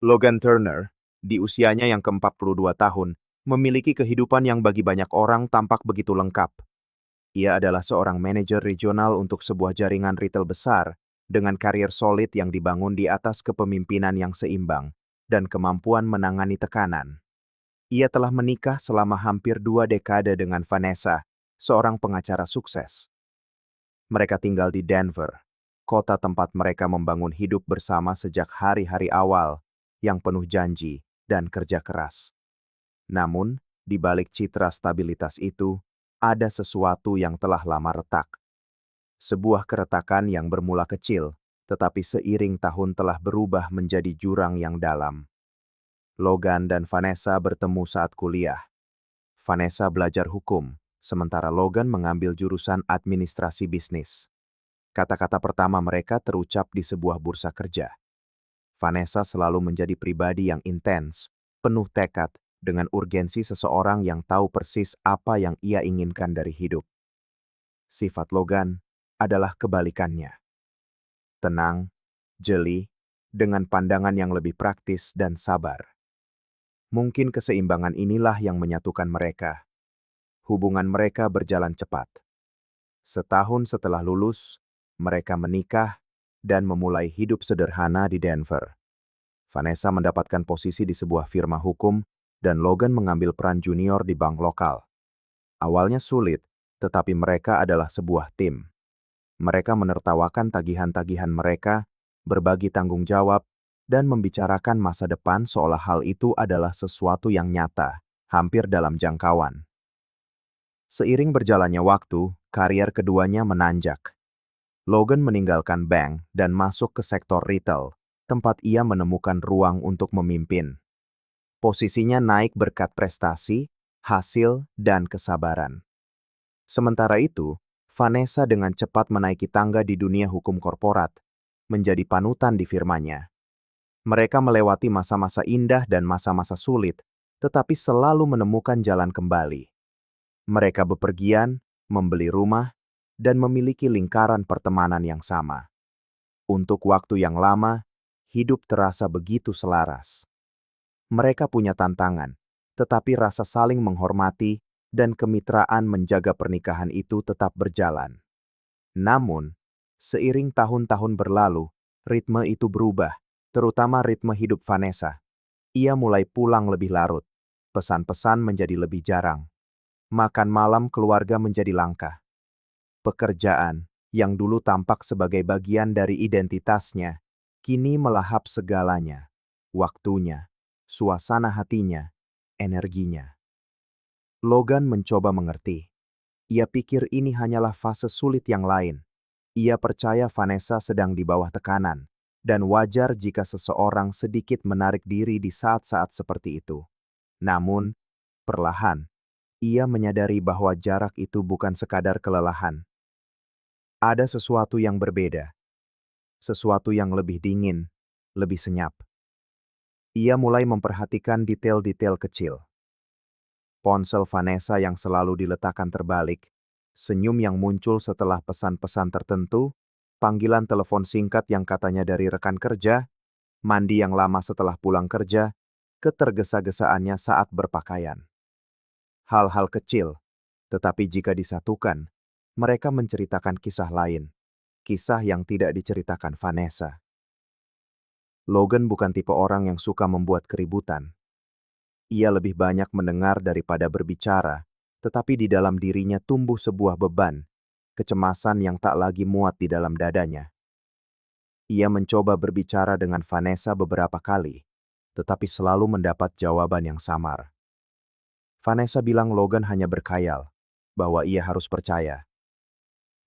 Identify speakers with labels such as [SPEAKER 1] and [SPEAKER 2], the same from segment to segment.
[SPEAKER 1] Logan Turner, di usianya yang ke-42 tahun, memiliki kehidupan yang bagi banyak orang tampak begitu lengkap. Ia adalah seorang manajer regional untuk sebuah jaringan retail besar, dengan karier solid yang dibangun di atas kepemimpinan yang seimbang, dan kemampuan menangani tekanan. Ia telah menikah selama hampir 2 dekade dengan Vanessa, seorang pengacara sukses. Mereka tinggal di Denver, kota tempat mereka membangun hidup bersama sejak hari-hari awal, yang penuh janji dan kerja keras. Namun, di balik citra stabilitas itu, ada sesuatu yang telah lama retak. Sebuah keretakan yang bermula kecil, tetapi seiring tahun telah berubah menjadi jurang yang dalam. Logan dan Vanessa bertemu saat kuliah. Vanessa belajar hukum, sementara Logan mengambil jurusan administrasi bisnis. Kata-kata pertama mereka terucap di sebuah bursa kerja. Vanessa selalu menjadi pribadi yang intens, penuh tekad, dengan urgensi seseorang yang tahu persis apa yang ia inginkan dari hidup. Sifat Logan adalah kebalikannya. Tenang, jeli, dengan pandangan yang lebih praktis dan sabar. Mungkin keseimbangan inilah yang menyatukan mereka. Hubungan mereka berjalan cepat. Setahun setelah lulus, mereka menikah dan memulai hidup sederhana di Denver. Vanessa mendapatkan posisi di sebuah firma hukum, dan Logan mengambil peran junior di bank lokal. Awalnya sulit, tetapi mereka adalah sebuah tim. Mereka menertawakan tagihan-tagihan mereka, berbagi tanggung jawab, dan membicarakan masa depan seolah hal itu adalah sesuatu yang nyata, hampir dalam jangkauan. Seiring berjalannya waktu, karier keduanya menanjak. Logan meninggalkan bank dan masuk ke sektor retail, tempat ia menemukan ruang untuk memimpin. Posisinya naik berkat prestasi, hasil, dan kesabaran. Sementara itu, Vanessa dengan cepat menaiki tangga di dunia hukum korporat, menjadi panutan di firmanya. Mereka melewati masa-masa indah dan masa-masa sulit, tetapi selalu menemukan jalan kembali. Mereka bepergian, membeli rumah, dan memiliki lingkaran pertemanan yang sama. Untuk waktu yang lama, hidup terasa begitu selaras. Mereka punya tantangan, tetapi rasa saling menghormati dan kemitraan menjaga pernikahan itu tetap berjalan. Namun, seiring tahun-tahun berlalu, ritme itu berubah, terutama ritme hidup Vanessa. Ia mulai pulang lebih larut, pesan-pesan menjadi lebih jarang, makan malam keluarga menjadi langka. Pekerjaan, yang dulu tampak sebagai bagian dari identitasnya, kini melahap segalanya, waktunya, suasana hatinya, energinya. Logan mencoba mengerti. Ia pikir ini hanyalah fase sulit yang lain. Ia percaya Vanessa sedang di bawah tekanan, dan wajar jika seseorang sedikit menarik diri di saat-saat seperti itu. Namun, perlahan, ia menyadari bahwa jarak itu bukan sekadar kelelahan. Ada sesuatu yang berbeda, sesuatu yang lebih dingin, lebih senyap. Ia mulai memperhatikan detail-detail kecil. Ponsel Vanessa yang selalu diletakkan terbalik, senyum yang muncul setelah pesan-pesan tertentu, panggilan telepon singkat yang katanya dari rekan kerja, mandi yang lama setelah pulang kerja, ketergesa-gesaannya saat berpakaian. Hal-hal kecil, tetapi jika disatukan, mereka menceritakan kisah lain, kisah yang tidak diceritakan Vanessa. Logan bukan tipe orang yang suka membuat keributan. Ia lebih banyak mendengar daripada berbicara, tetapi di dalam dirinya tumbuh sebuah beban, kecemasan yang tak lagi muat di dalam dadanya. Ia mencoba berbicara dengan Vanessa beberapa kali, tetapi selalu mendapat jawaban yang samar. Vanessa bilang Logan hanya berkhayal, bahwa ia harus percaya.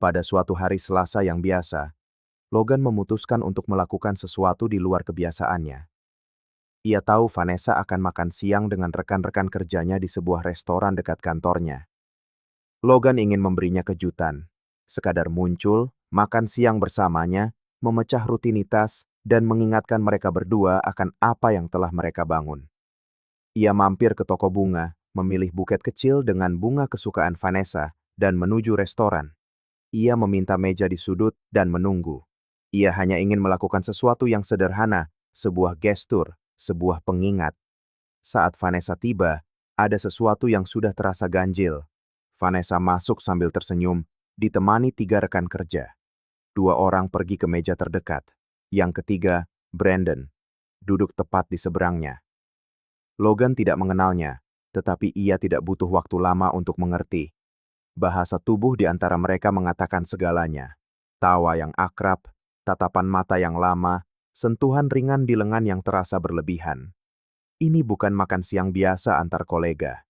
[SPEAKER 1] Pada suatu hari Selasa yang biasa, Logan memutuskan untuk melakukan sesuatu di luar kebiasaannya. Ia tahu Vanessa akan makan siang dengan rekan-rekan kerjanya di sebuah restoran dekat kantornya. Logan ingin memberinya kejutan, sekadar muncul, makan siang bersamanya, memecah rutinitas, dan mengingatkan mereka berdua akan apa yang telah mereka bangun. Ia mampir ke toko bunga, memilih buket kecil dengan bunga kesukaan Vanessa, dan menuju restoran. Ia meminta meja di sudut dan menunggu. Ia hanya ingin melakukan sesuatu yang sederhana, sebuah gestur, Sebuah pengingat. Saat Vanessa tiba, ada sesuatu yang sudah terasa ganjil. Vanessa masuk sambil tersenyum, ditemani 3 rekan kerja. 2 orang pergi ke meja terdekat. Yang ketiga, Brandon, duduk tepat di seberangnya. Logan tidak mengenalnya, tetapi ia tidak butuh waktu lama untuk mengerti. Bahasa tubuh di antara mereka mengatakan segalanya. Tawa yang akrab, tatapan mata yang lama, sentuhan ringan di lengan yang terasa berlebihan. Ini bukan makan siang biasa antar kolega.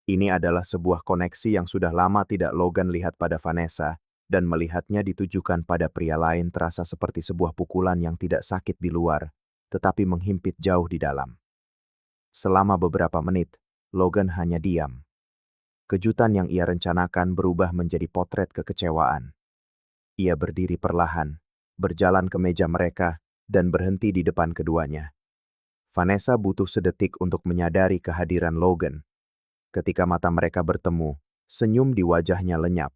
[SPEAKER 1] Ini adalah sebuah koneksi yang sudah lama tidak Logan lihat pada Vanessa, dan melihatnya ditujukan pada pria lain terasa seperti sebuah pukulan yang tidak sakit di luar, tetapi menghimpit jauh di dalam. Selama beberapa menit, Logan hanya diam. Kejutan yang ia rencanakan berubah menjadi potret kekecewaan. Ia berdiri perlahan, berjalan ke meja mereka, dan berhenti di depan keduanya. Vanessa butuh sedetik untuk menyadari kehadiran Logan. Ketika mata mereka bertemu, senyum di wajahnya lenyap.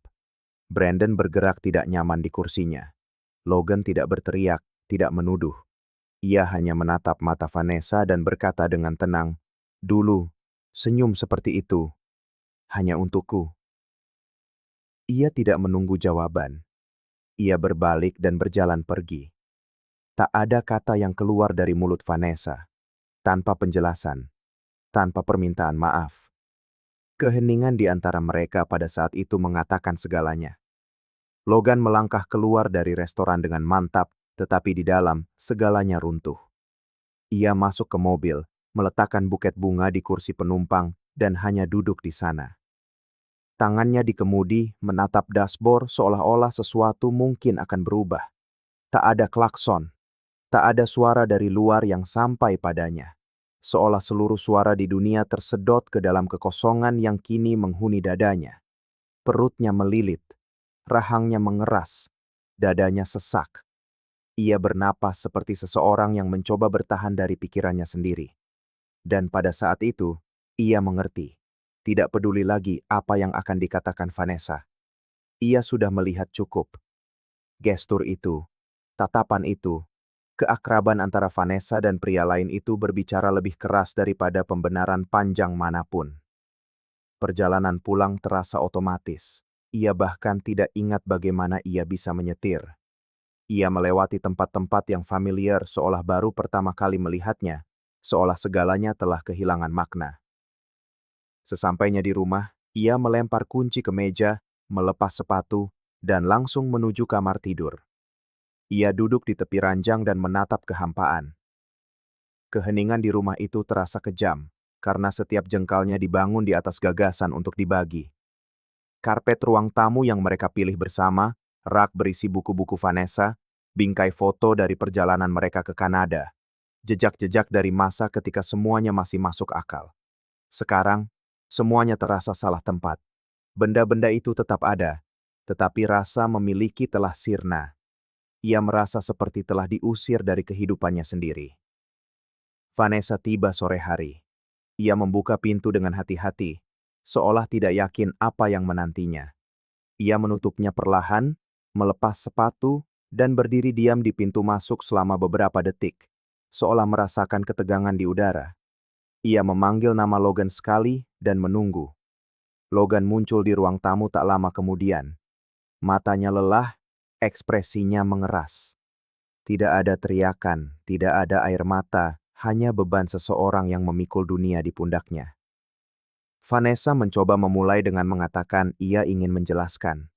[SPEAKER 1] Brandon bergerak tidak nyaman di kursinya. Logan tidak berteriak, tidak menuduh. Ia hanya menatap mata Vanessa dan berkata dengan tenang, "Dulu, senyum seperti itu, hanya untukku." Ia tidak menunggu jawaban. Ia berbalik dan berjalan pergi. Tak ada kata yang keluar dari mulut Vanessa, tanpa penjelasan, tanpa permintaan maaf. Keheningan di antara mereka pada saat itu mengatakan segalanya. Logan melangkah keluar dari restoran dengan mantap, tetapi di dalam, segalanya runtuh. Ia masuk ke mobil, meletakkan buket bunga di kursi penumpang, dan hanya duduk di sana. Tangannya di kemudi, menatap dashboard seolah-olah sesuatu mungkin akan berubah. Tak ada klakson, tak ada suara dari luar yang sampai padanya. Seolah seluruh suara di dunia tersedot ke dalam kekosongan yang kini menghuni dadanya. Perutnya melilit, rahangnya mengeras, dadanya sesak. Ia bernapas seperti seseorang yang mencoba bertahan dari pikirannya sendiri. Dan pada saat itu, ia mengerti. Tidak peduli lagi apa yang akan dikatakan Vanessa. Ia sudah melihat cukup. Gestur itu, tatapan itu, keakraban antara Vanessa dan pria lain itu berbicara lebih keras daripada pembenaran panjang manapun. Perjalanan pulang terasa otomatis. Ia bahkan tidak ingat bagaimana ia bisa menyetir. Ia melewati tempat-tempat yang familiar seolah baru pertama kali melihatnya, seolah segalanya telah kehilangan makna. Sesampainya di rumah, ia melempar kunci ke meja, melepas sepatu, dan langsung menuju kamar tidur. Ia duduk di tepi ranjang dan menatap kehampaan. Keheningan di rumah itu terasa kejam, karena setiap jengkalnya dibangun di atas gagasan untuk dibagi. Karpet ruang tamu yang mereka pilih bersama, rak berisi buku-buku Vanessa, bingkai foto dari perjalanan mereka ke Kanada, jejak-jejak dari masa ketika semuanya masih masuk akal. Sekarang, semuanya terasa salah tempat. Benda-benda itu tetap ada, tetapi rasa memiliki telah sirna. Ia merasa seperti telah diusir dari kehidupannya sendiri. Vanessa tiba sore hari. Ia membuka pintu dengan hati-hati, seolah tidak yakin apa yang menantinya. Ia menutupnya perlahan, melepas sepatu, dan berdiri diam di pintu masuk selama beberapa detik, seolah merasakan ketegangan di udara. Ia memanggil nama Logan sekali dan menunggu. Logan muncul di ruang tamu tak lama kemudian. Matanya lelah, ekspresinya mengeras. Tidak ada teriakan, tidak ada air mata, hanya beban seseorang yang memikul dunia di pundaknya. Vanessa mencoba memulai dengan mengatakan ia ingin menjelaskan.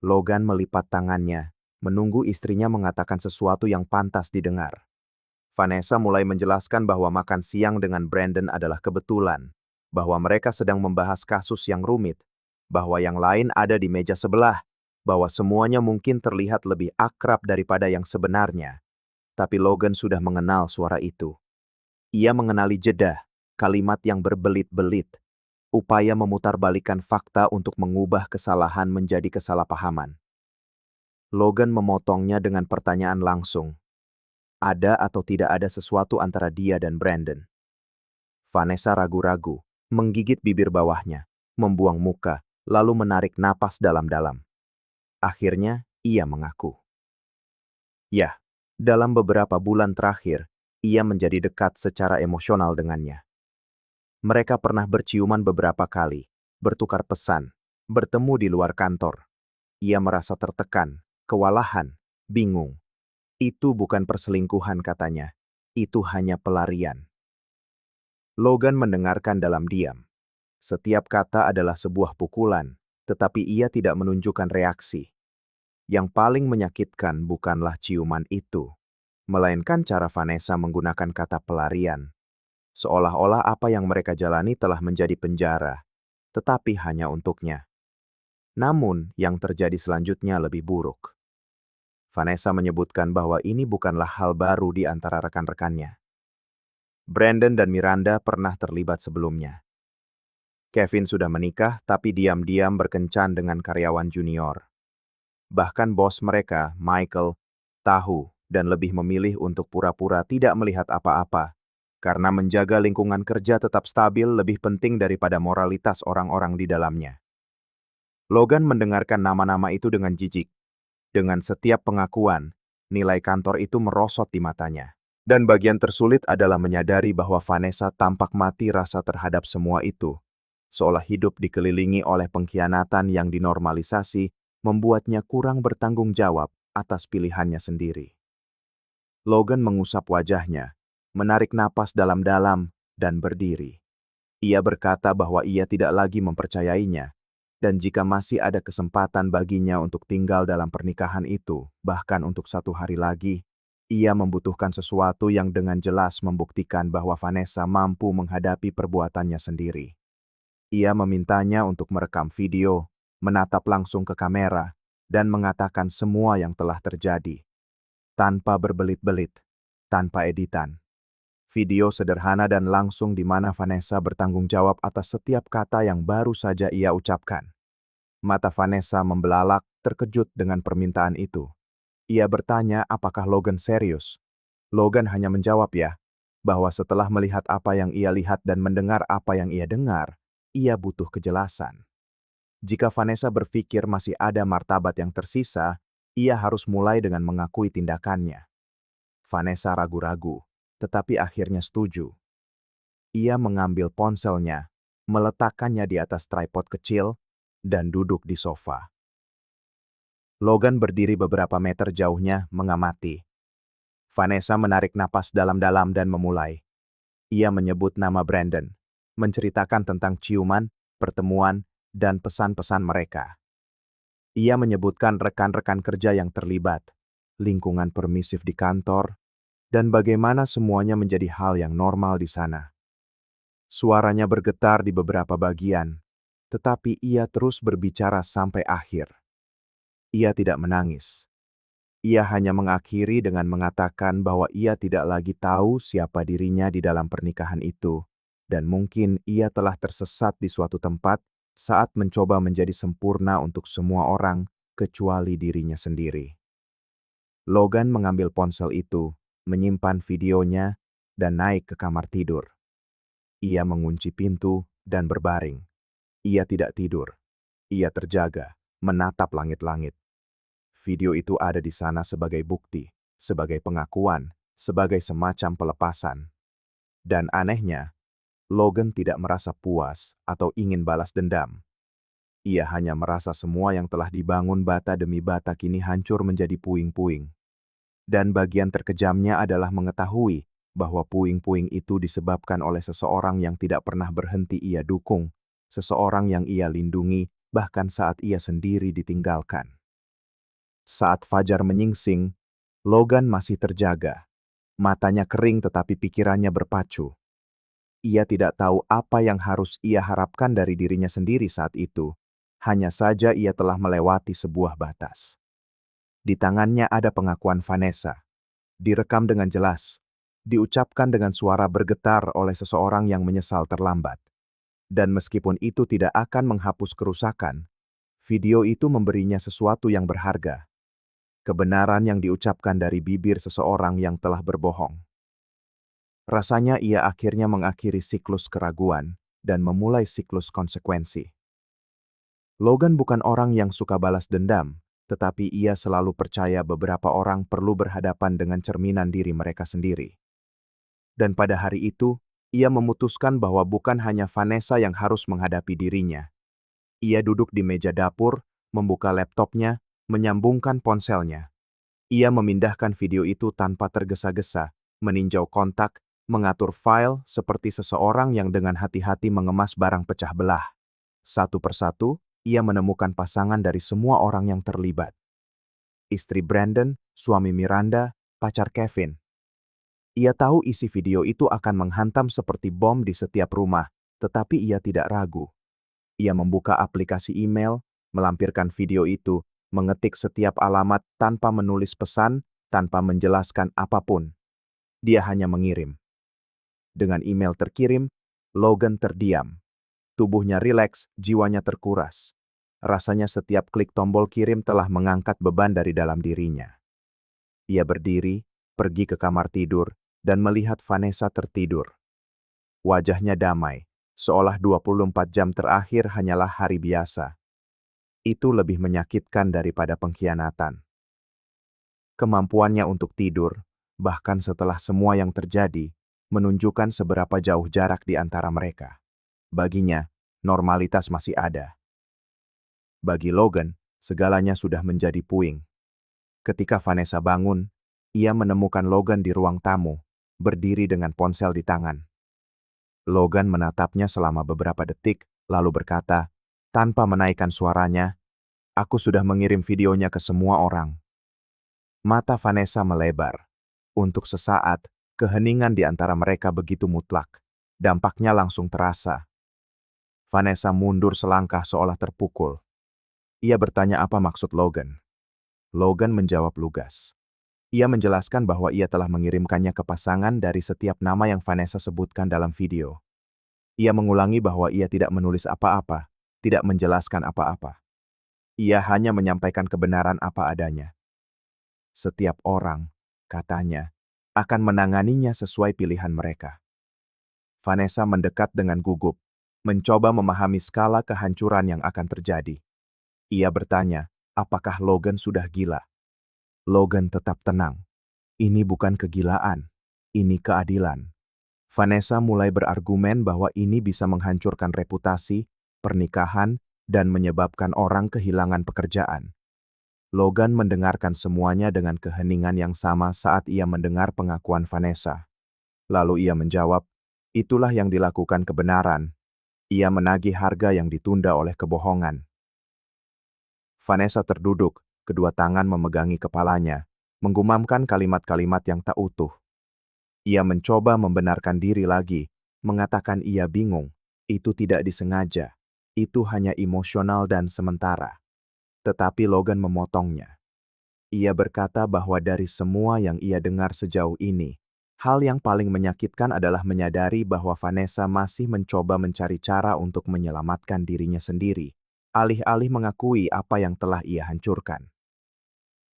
[SPEAKER 1] Logan melipat tangannya, menunggu istrinya mengatakan sesuatu yang pantas didengar. Vanessa mulai menjelaskan bahwa makan siang dengan Brandon adalah kebetulan, bahwa mereka sedang membahas kasus yang rumit, bahwa yang lain ada di meja sebelah, bahwa semuanya mungkin terlihat lebih akrab daripada yang sebenarnya. Tapi Logan sudah mengenal suara itu. Ia mengenali jeda, kalimat yang berbelit-belit, upaya memutarbalikkan fakta untuk mengubah kesalahan menjadi kesalahpahaman. Logan memotongnya dengan pertanyaan langsung. Ada atau tidak ada sesuatu antara dia dan Brandon? Vanessa ragu-ragu, menggigit bibir bawahnya, membuang muka, lalu menarik napas dalam-dalam. Akhirnya, ia mengaku. Ya, dalam beberapa bulan terakhir, Ia menjadi dekat secara emosional dengannya. Mereka pernah berciuman beberapa kali, bertukar pesan, bertemu di luar kantor. Ia merasa tertekan, kewalahan, bingung. Itu bukan perselingkuhan katanya. Itu hanya pelarian. Logan mendengarkan dalam diam. Setiap kata adalah sebuah pukulan, tetapi ia tidak menunjukkan reaksi. Yang paling menyakitkan bukanlah ciuman itu, melainkan cara Vanessa menggunakan kata pelarian. Seolah-olah apa yang mereka jalani telah menjadi penjara, tetapi hanya untuknya. Namun, yang terjadi selanjutnya lebih buruk. Vanessa menyebutkan bahwa ini bukanlah hal baru di antara rekan-rekannya. Brandon dan Miranda pernah terlibat sebelumnya. Kevin sudah menikah tapi diam-diam berkencan dengan karyawan junior. Bahkan bos mereka, Michael, tahu dan lebih memilih untuk pura-pura tidak melihat apa-apa, karena menjaga lingkungan kerja tetap stabil lebih penting daripada moralitas orang-orang di dalamnya. Logan mendengarkan nama-nama itu dengan jijik. Dengan setiap pengakuan, nilai kantor itu merosot di matanya. Dan bagian tersulit adalah menyadari bahwa Vanessa tampak mati rasa terhadap semua itu. Seolah hidup dikelilingi oleh pengkhianatan yang dinormalisasi, membuatnya kurang bertanggung jawab atas pilihannya sendiri. Logan mengusap wajahnya, menarik napas dalam-dalam, dan berdiri. Ia berkata bahwa ia tidak lagi mempercayainya, dan jika masih ada kesempatan baginya untuk tinggal dalam pernikahan itu, bahkan untuk 1 hari lagi, ia membutuhkan sesuatu yang dengan jelas membuktikan bahwa Vanessa mampu menghadapi perbuatannya sendiri. Ia memintanya untuk merekam video, menatap langsung ke kamera, dan mengatakan semua yang telah terjadi. Tanpa berbelit-belit, tanpa editan. Video sederhana dan langsung di mana Vanessa bertanggung jawab atas setiap kata yang baru saja ia ucapkan. Mata Vanessa membelalak, terkejut dengan permintaan itu. Ia bertanya apakah Logan serius. Logan hanya menjawab ya, bahwa setelah melihat apa yang ia lihat dan mendengar apa yang ia dengar, ia butuh kejelasan. Jika Vanessa berpikir masih ada martabat yang tersisa, ia harus mulai dengan mengakui tindakannya. Vanessa ragu-ragu, tetapi akhirnya setuju. Ia mengambil ponselnya, meletakkannya di atas tripod kecil, dan duduk di sofa. Logan berdiri beberapa meter jauhnya, mengamati. Vanessa menarik napas dalam-dalam dan memulai. Ia menyebut nama Brandon, menceritakan tentang ciuman, pertemuan, dan pesan-pesan mereka. Ia menyebutkan rekan-rekan kerja yang terlibat, lingkungan permisif di kantor, dan bagaimana semuanya menjadi hal yang normal di sana. Suaranya bergetar di beberapa bagian, tetapi ia terus berbicara sampai akhir. Ia tidak menangis. Ia hanya mengakhiri dengan mengatakan bahwa ia tidak lagi tahu siapa dirinya di dalam pernikahan itu, dan mungkin ia telah tersesat di suatu tempat saat mencoba menjadi sempurna untuk semua orang, kecuali dirinya sendiri. Logan mengambil ponsel itu, menyimpan videonya, dan naik ke kamar tidur. Ia mengunci pintu dan berbaring. Ia tidak tidur. Ia terjaga, menatap langit-langit. Video itu ada di sana sebagai bukti, sebagai pengakuan, sebagai semacam pelepasan. Dan anehnya, Logan tidak merasa puas atau ingin balas dendam. Ia hanya merasa semua yang telah dibangun bata demi bata kini hancur menjadi puing-puing. Dan bagian terkejamnya adalah mengetahui bahwa puing-puing itu disebabkan oleh seseorang yang tidak pernah berhenti ia dukung, seseorang yang ia lindungi, bahkan saat ia sendiri ditinggalkan. Saat fajar menyingsing, Logan masih terjaga. Matanya kering tetapi pikirannya berpacu. Ia tidak tahu apa yang harus ia harapkan dari dirinya sendiri saat itu. Hanya saja ia telah melewati sebuah batas. Di tangannya ada pengakuan Vanessa. Direkam dengan jelas. Diucapkan dengan suara bergetar oleh seseorang yang menyesal terlambat. Dan meskipun itu tidak akan menghapus kerusakan, video itu memberinya sesuatu yang berharga. Kebenaran yang diucapkan dari bibir seseorang yang telah berbohong. Rasanya ia akhirnya mengakhiri siklus keraguan dan memulai siklus konsekuensi. Logan bukan orang yang suka balas dendam, tetapi ia selalu percaya beberapa orang perlu berhadapan dengan cerminan diri mereka sendiri. Dan pada hari itu, ia memutuskan bahwa bukan hanya Vanessa yang harus menghadapi dirinya. Ia duduk di meja dapur, membuka laptopnya, menyambungkan ponselnya. Ia memindahkan video itu tanpa tergesa-gesa, meninjau kontak, mengatur file seperti seseorang yang dengan hati-hati mengemas barang pecah belah. Satu persatu, ia menemukan pasangan dari semua orang yang terlibat. Istri Brandon, suami Miranda, pacar Kevin. Ia tahu isi video itu akan menghantam seperti bom di setiap rumah, tetapi ia tidak ragu. Ia membuka aplikasi email, melampirkan video itu, mengetik setiap alamat tanpa menulis pesan, tanpa menjelaskan apapun. Dia hanya mengirim. Dengan email terkirim, Logan terdiam. Tubuhnya rileks, jiwanya terkuras. Rasanya setiap klik tombol kirim telah mengangkat beban dari dalam dirinya. Ia berdiri, pergi ke kamar tidur, dan melihat Vanessa tertidur. Wajahnya damai, seolah 24 jam terakhir hanyalah hari biasa. Itu lebih menyakitkan daripada pengkhianatan. Kemampuannya untuk tidur, bahkan setelah semua yang terjadi, menunjukkan seberapa jauh jarak di antara mereka. Baginya, normalitas masih ada. Bagi Logan, segalanya sudah menjadi puing. Ketika Vanessa bangun, ia menemukan Logan di ruang tamu, berdiri dengan ponsel di tangan. Logan menatapnya selama beberapa detik, lalu berkata, tanpa menaikkan suaranya, "Aku sudah mengirim videonya ke semua orang." Mata Vanessa melebar. Untuk sesaat, keheningan di antara mereka begitu mutlak. Dampaknya langsung terasa. Vanessa mundur selangkah seolah terpukul. Ia bertanya apa maksud Logan. Logan menjawab lugas. Ia menjelaskan bahwa ia telah mengirimkannya ke pasangan dari setiap nama yang Vanessa sebutkan dalam video. Ia mengulangi bahwa ia tidak menulis apa-apa, tidak menjelaskan apa-apa. Ia hanya menyampaikan kebenaran apa adanya. Setiap orang, katanya, akan menanganinya sesuai pilihan mereka. Vanessa mendekat dengan gugup, mencoba memahami skala kehancuran yang akan terjadi. Ia bertanya, apakah Logan sudah gila? Logan tetap tenang. Ini bukan kegilaan, ini keadilan. Vanessa mulai berargumen bahwa ini bisa menghancurkan reputasi, pernikahan, dan menyebabkan orang kehilangan pekerjaan. Logan mendengarkan semuanya dengan keheningan yang sama saat ia mendengar pengakuan Vanessa. Lalu ia menjawab, itulah yang dilakukan kebenaran. Ia menagih harga yang ditunda oleh kebohongan. Vanessa terduduk, kedua tangan memegangi kepalanya, menggumamkan kalimat-kalimat yang tak utuh. Ia mencoba membenarkan diri lagi, mengatakan ia bingung, itu tidak disengaja, itu hanya emosional dan sementara. Tetapi Logan memotongnya. Ia berkata bahwa dari semua yang ia dengar sejauh ini, hal yang paling menyakitkan adalah menyadari bahwa Vanessa masih mencoba mencari cara untuk menyelamatkan dirinya sendiri, alih-alih mengakui apa yang telah ia hancurkan.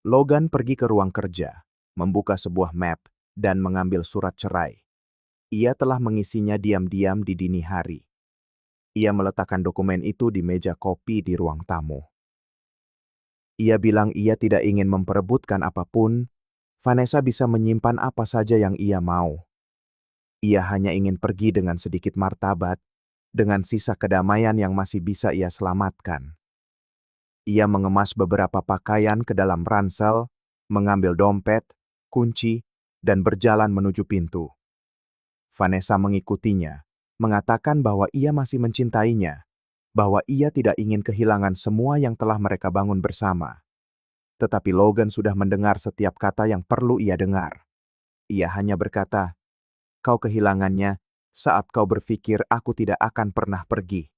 [SPEAKER 1] Logan pergi ke ruang kerja, membuka sebuah map, dan mengambil surat cerai. Ia telah mengisinya diam-diam di dini hari. Ia meletakkan dokumen itu di meja kopi di ruang tamu. Ia bilang ia tidak ingin memperebutkan apapun, Vanessa bisa menyimpan apa saja yang ia mau. Ia hanya ingin pergi dengan sedikit martabat, dengan sisa kedamaian yang masih bisa ia selamatkan. Ia mengemas beberapa pakaian ke dalam ransel, mengambil dompet, kunci, dan berjalan menuju pintu. Vanessa mengikutinya, mengatakan bahwa ia masih mencintainya, bahwa ia tidak ingin kehilangan semua yang telah mereka bangun bersama. Tetapi Logan sudah mendengar setiap kata yang perlu ia dengar. Ia hanya berkata, "Kau kehilangannya saat kau berpikir aku tidak akan pernah pergi."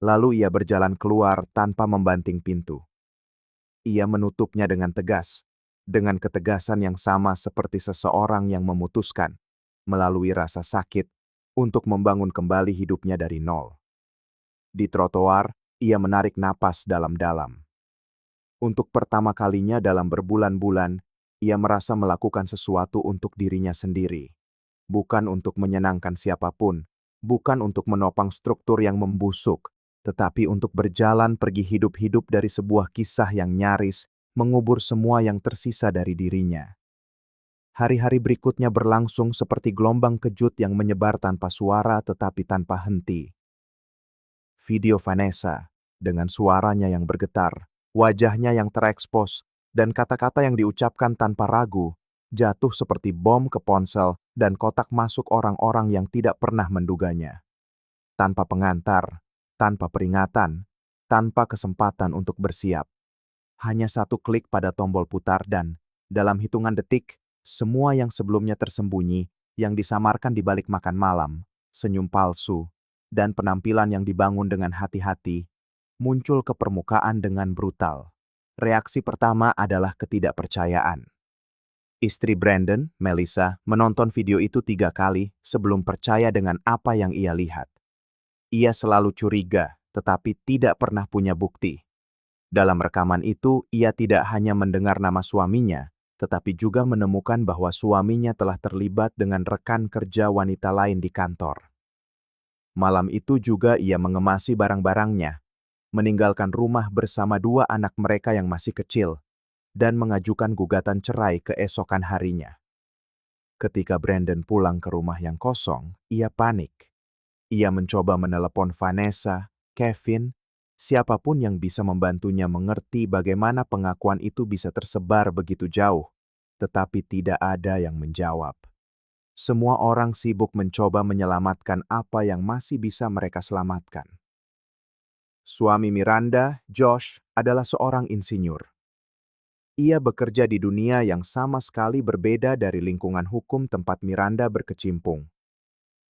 [SPEAKER 1] Lalu ia berjalan keluar tanpa membanting pintu. Ia menutupnya dengan tegas, dengan ketegasan yang sama seperti seseorang yang memutuskan, melalui rasa sakit, untuk membangun kembali hidupnya dari nol. Di trotoar, ia menarik napas dalam-dalam. Untuk pertama kalinya dalam berbulan-bulan, ia merasa melakukan sesuatu untuk dirinya sendiri. Bukan untuk menyenangkan siapapun, bukan untuk menopang struktur yang membusuk, tetapi untuk berjalan pergi hidup-hidup dari sebuah kisah yang nyaris mengubur semua yang tersisa dari dirinya. Hari-hari berikutnya berlangsung seperti gelombang kejut yang menyebar tanpa suara tetapi tanpa henti. Video Vanessa, dengan suaranya yang bergetar, wajahnya yang terekspos, dan kata-kata yang diucapkan tanpa ragu, jatuh seperti bom ke ponsel dan kotak masuk orang-orang yang tidak pernah menduganya. Tanpa pengantar, tanpa peringatan, tanpa kesempatan untuk bersiap. Hanya satu klik pada tombol putar dan, dalam hitungan detik, semua yang sebelumnya tersembunyi, yang disamarkan di balik makan malam, senyum palsu, dan penampilan yang dibangun dengan hati-hati, muncul ke permukaan dengan brutal. Reaksi pertama adalah ketidakpercayaan. Istri Brandon, Melissa, menonton video itu 3 kali sebelum percaya dengan apa yang ia lihat. Ia selalu curiga, tetapi tidak pernah punya bukti. Dalam rekaman itu, ia tidak hanya mendengar nama suaminya, tetapi juga menemukan bahwa suaminya telah terlibat dengan rekan kerja wanita lain di kantor. Malam itu juga ia mengemasi barang-barangnya, meninggalkan rumah bersama 2 anak mereka yang masih kecil, dan mengajukan gugatan cerai keesokan harinya. Ketika Brandon pulang ke rumah yang kosong, ia panik. Ia mencoba menelepon Vanessa, Kevin, siapapun yang bisa membantunya mengerti bagaimana pengakuan itu bisa tersebar begitu jauh, tetapi tidak ada yang menjawab. Semua orang sibuk mencoba menyelamatkan apa yang masih bisa mereka selamatkan. Suami Miranda, Josh, adalah seorang insinyur. Ia bekerja di dunia yang sama sekali berbeda dari lingkungan hukum tempat Miranda berkecimpung.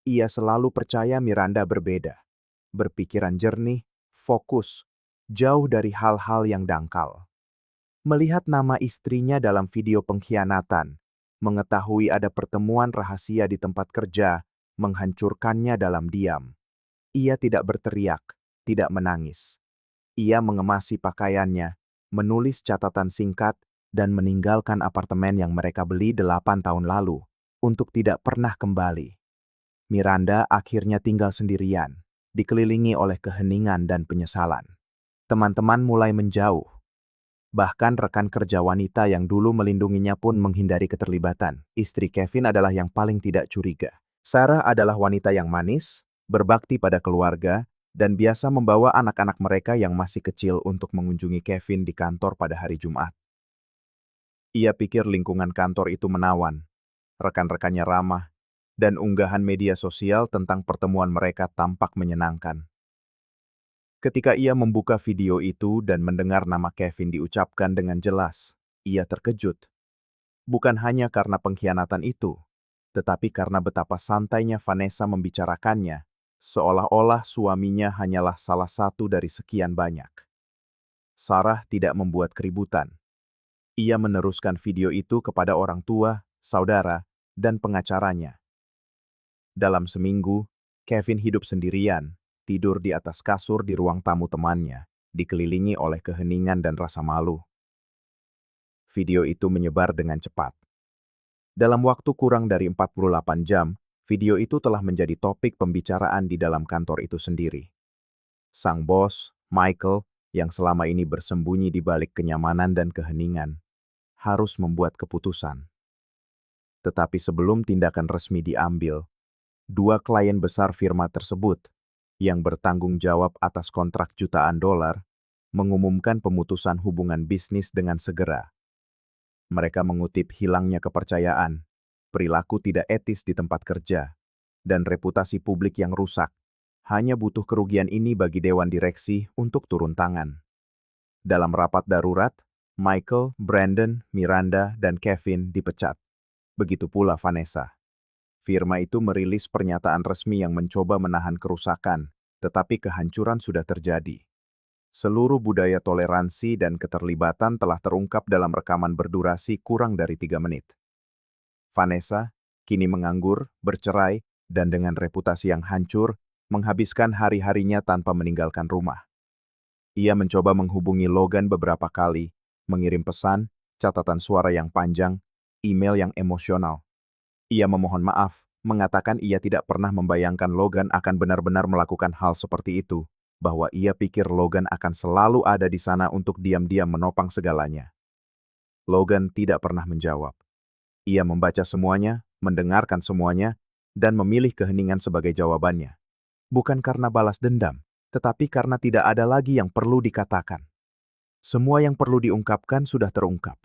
[SPEAKER 1] Ia selalu percaya Miranda berbeda, berpikiran jernih, fokus, jauh dari hal-hal yang dangkal. Melihat nama istrinya dalam video pengkhianatan, mengetahui ada pertemuan rahasia di tempat kerja, menghancurkannya dalam diam. Ia tidak berteriak, tidak menangis. Ia mengemasi pakaiannya, menulis catatan singkat, dan meninggalkan apartemen yang mereka beli 8 tahun lalu, untuk tidak pernah kembali. Miranda akhirnya tinggal sendirian, dikelilingi oleh keheningan dan penyesalan. Teman-teman mulai menjauh. Bahkan rekan kerja wanita yang dulu melindunginya pun menghindari keterlibatan. Istri Kevin adalah yang paling tidak curiga. Sarah adalah wanita yang manis, berbakti pada keluarga, dan biasa membawa anak-anak mereka yang masih kecil untuk mengunjungi Kevin di kantor pada hari Jumat. Ia pikir lingkungan kantor itu menawan, rekan-rekannya ramah, dan unggahan media sosial tentang pertemuan mereka tampak menyenangkan. Ketika ia membuka video itu dan mendengar nama Kevin diucapkan dengan jelas, ia terkejut. Bukan hanya karena pengkhianatan itu, tetapi karena betapa santainya Vanessa membicarakannya, seolah-olah suaminya hanyalah salah satu dari sekian banyak. Sarah tidak membuat keributan. Ia meneruskan video itu kepada orang tua, saudara, dan pengacaranya. Dalam seminggu, Kevin hidup sendirian, tidur di atas kasur di ruang tamu temannya, dikelilingi oleh keheningan dan rasa malu. Video itu menyebar dengan cepat. Dalam waktu kurang dari 48 jam, video itu telah menjadi topik pembicaraan di dalam kantor itu sendiri. Sang bos, Michael, yang selama ini bersembunyi di balik kenyamanan dan keheningan, harus membuat keputusan. Tetapi sebelum tindakan resmi diambil, 2 klien besar firma tersebut, yang bertanggung jawab atas kontrak jutaan dolar, mengumumkan pemutusan hubungan bisnis dengan segera. Mereka mengutip hilangnya kepercayaan, perilaku tidak etis di tempat kerja, dan reputasi publik yang rusak. Hanya butuh kerugian ini bagi dewan direksi untuk turun tangan. Dalam rapat darurat, Michael, Brandon, Miranda, dan Kevin dipecat. Begitu pula Vanessa. Firma itu merilis pernyataan resmi yang mencoba menahan kerusakan, tetapi kehancuran sudah terjadi. Seluruh budaya toleransi dan keterlibatan telah terungkap dalam rekaman berdurasi kurang dari 3 menit. Vanessa, kini menganggur, bercerai, dan dengan reputasi yang hancur, menghabiskan hari-harinya tanpa meninggalkan rumah. Ia mencoba menghubungi Logan beberapa kali, mengirim pesan, catatan suara yang panjang, email yang emosional. Ia memohon maaf, mengatakan ia tidak pernah membayangkan Logan akan benar-benar melakukan hal seperti itu, bahwa ia pikir Logan akan selalu ada di sana untuk diam-diam menopang segalanya. Logan tidak pernah menjawab. Ia membaca semuanya, mendengarkan semuanya, dan memilih keheningan sebagai jawabannya. Bukan karena balas dendam, tetapi karena tidak ada lagi yang perlu dikatakan. Semua yang perlu diungkapkan sudah terungkap.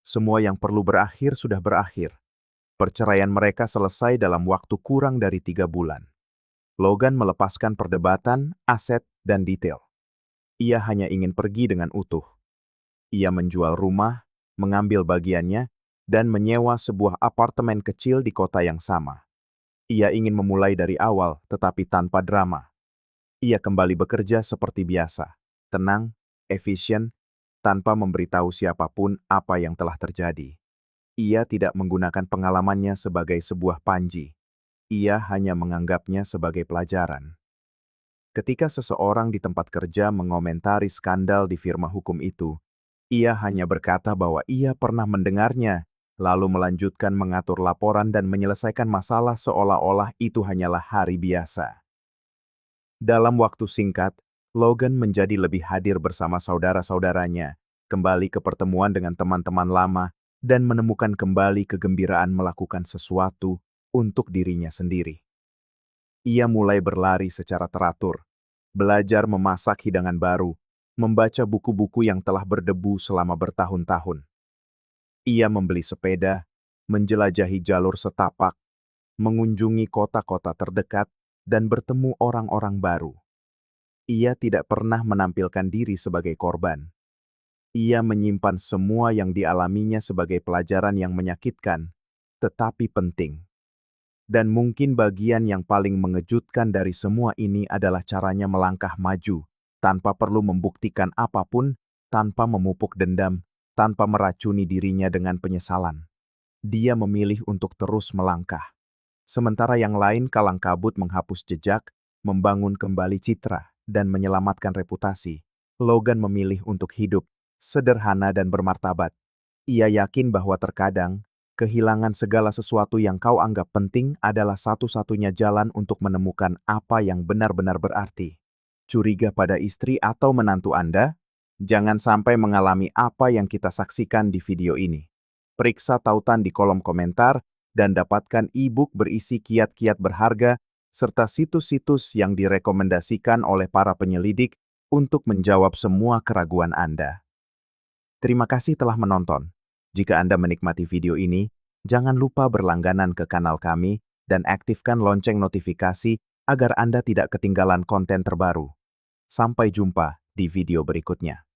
[SPEAKER 1] Semua yang perlu berakhir sudah berakhir. Perceraian mereka selesai dalam waktu kurang dari 3 bulan. Logan melepaskan perdebatan, aset, dan detail. Ia hanya ingin pergi dengan utuh. Ia menjual rumah, mengambil bagiannya, dan menyewa sebuah apartemen kecil di kota yang sama. Ia ingin memulai dari awal, tetapi tanpa drama. Ia kembali bekerja seperti biasa, tenang, efisien, tanpa memberitahu siapapun apa yang telah terjadi. Ia tidak menggunakan pengalamannya sebagai sebuah panji. Ia hanya menganggapnya sebagai pelajaran. Ketika seseorang di tempat kerja mengomentari skandal di firma hukum itu, ia hanya berkata bahwa ia pernah mendengarnya, lalu melanjutkan mengatur laporan dan menyelesaikan masalah seolah-olah itu hanyalah hari biasa. Dalam waktu singkat, Logan menjadi lebih hadir bersama saudara-saudaranya, kembali ke pertemuan dengan teman-teman lama, dan menemukan kembali kegembiraan melakukan sesuatu untuk dirinya sendiri. Ia mulai berlari secara teratur, belajar memasak hidangan baru, membaca buku-buku yang telah berdebu selama bertahun-tahun. Ia membeli sepeda, menjelajahi jalur setapak, mengunjungi kota-kota terdekat, dan bertemu orang-orang baru. Ia tidak pernah menampilkan diri sebagai korban. Ia menyimpan semua yang dialaminya sebagai pelajaran yang menyakitkan, tetapi penting. Dan mungkin bagian yang paling mengejutkan dari semua ini adalah caranya melangkah maju, tanpa perlu membuktikan apapun, tanpa memupuk dendam, tanpa meracuni dirinya dengan penyesalan. Dia memilih untuk terus melangkah. Sementara yang lain kalang kabut menghapus jejak, membangun kembali citra, dan menyelamatkan reputasi, Logan memilih untuk hidup, sederhana dan bermartabat. Ia yakin bahwa terkadang, kehilangan segala sesuatu yang kau anggap penting adalah satu-satunya jalan untuk menemukan apa yang benar-benar berarti. Curiga pada istri atau menantu Anda? Jangan sampai mengalami apa yang kita saksikan di video ini. Periksa tautan di kolom komentar dan dapatkan e-book berisi kiat-kiat berharga serta situs-situs yang direkomendasikan oleh para penyelidik untuk menjawab semua keraguan Anda. Terima kasih telah menonton. Jika Anda menikmati video ini, jangan lupa berlangganan ke kanal kami dan aktifkan lonceng notifikasi agar Anda tidak ketinggalan konten terbaru. Sampai jumpa di video berikutnya.